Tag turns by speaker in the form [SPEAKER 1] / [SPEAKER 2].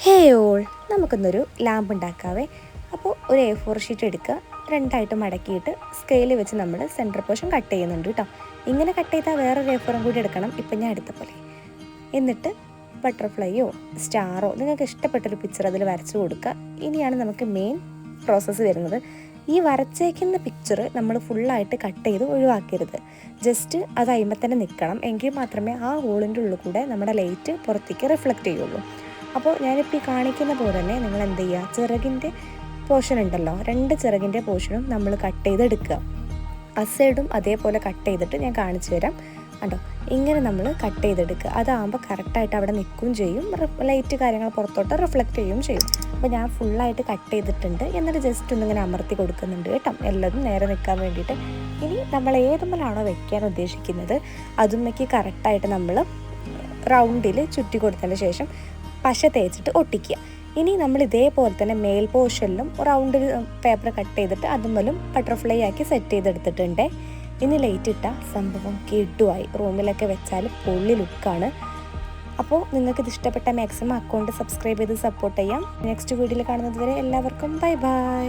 [SPEAKER 1] ഹേ all, നമുക്കൊന്നൊരു lamp ഉണ്ടാക്കാവേ. അപ്പോൾ ഒരു A4 sheet എടുക്കുക, രണ്ടായിട്ട് മടക്കിയിട്ട് സ്കെയിൽ വെച്ച് നമ്മൾ സെൻറ്റർ പോർഷൻ കട്ട് ചെയ്യുന്നുണ്ട് കേട്ടോ. ഇങ്ങനെ കട്ട് ചെയ്താൽ വേറൊരു A4 കൂടി എടുക്കണം, ഇപ്പം ഞാൻ എടുത്ത പോലെ. എന്നിട്ട് ബട്ടർഫ്ലൈയോ സ്റ്റാറോ നിങ്ങൾക്ക് ഇഷ്ടപ്പെട്ടൊരു പിക്ചർ അതിൽ വരച്ചു കൊടുക്കുക. ഇനിയാണ് നമുക്ക് മെയിൻ പ്രോസസ്സ് വരുന്നത്. ഈ വരച്ചേക്കുന്ന പിക്ചർ നമ്മൾ ഫുള്ളായിട്ട് കട്ട് ചെയ്ത് ഒഴിവാക്കരുത്. ജസ്റ്റ് അത് അതിന്മേൽ തന്നെ നിൽക്കണം, എങ്കിൽ മാത്രമേ ആ ഹോളിൻ്റെ ഉള്ളിൽ കൂടെ നമ്മുടെ ലൈറ്റ് പുറത്തേക്ക് റിഫ്ലക്റ്റ് ചെയ്യുള്ളൂ. അപ്പോൾ ഞാനിപ്പോൾ ഈ കാണിക്കുന്ന പോലെ തന്നെ നിങ്ങൾ എന്ത് ചെയ്യുക, ചിറകിൻ്റെ പോർഷൻ ഉണ്ടല്ലോ, രണ്ട് ചിറകിൻ്റെ പോർഷനും നമ്മൾ കട്ട് ചെയ്തെടുക്കുക. സൈഡും അതേപോലെ കട്ട് ചെയ്തിട്ട് ഞാൻ കാണിച്ചു തരാം. കണ്ടോ, ഇങ്ങനെ നമ്മൾ കട്ട് ചെയ്തെടുക്കുക. അതാകുമ്പോൾ കറക്റ്റായിട്ട് അവിടെ നിൽക്കുകയും ചെയ്യും, ലൈറ്റ് കാര്യങ്ങൾ പുറത്തോട്ട് റിഫ്ലക്റ്റ് ചെയ്യുകയും ചെയ്യും. അപ്പോൾ ഞാൻ ഫുള്ളായിട്ട് കട്ട് ചെയ്തിട്ടുണ്ട്. എന്നിട്ട് ജസ്റ്റ് ഒന്നിങ്ങനെ അമർത്തി കൊടുക്കുന്നുണ്ട് കേട്ടോ, എല്ലതും നേരെ നിൽക്കാൻ വേണ്ടിയിട്ട്. ഇനി നമ്മൾ ഏതുമ്പോഴാണോ വെക്കാൻ ഉദ്ദേശിക്കുന്നത് അതുമ്മേക്ക് കറക്റ്റായിട്ട് നമ്മൾ റൗണ്ടിൽ ചുറ്റി കൊടുത്തതിന് ശേഷം പശ തേച്ചിട്ട് ഒട്ടിക്കുക. ഇനി നമ്മൾ ഇതേപോലെ തന്നെ മേൽ പോർഷനിലും റൗണ്ട് പേപ്പർ കട്ട് ചെയ്തിട്ട് അതുമ്മലും ബട്ടർഫ്ലൈ ആക്കി സെറ്റ് ചെയ്തെടുത്തിട്ടുണ്ട്. ഇനി ലൈറ്റ് ഇട്ട സംഭവം കിടുവായി, റൂമിലൊക്കെ വെച്ചാൽ പൊള്ളി ലുക്കാണ്. അപ്പോൾ നിങ്ങൾക്കിത് ഇഷ്ടപ്പെട്ട മാക്സിമം അക്കൗണ്ട് സബ്സ്ക്രൈബ് ചെയ്ത് സപ്പോർട്ട് ചെയ്യാം. നെക്സ്റ്റ് വീഡിയോയിൽ കാണുന്നത് വരെ എല്ലാവർക്കും ബൈ ബൈ.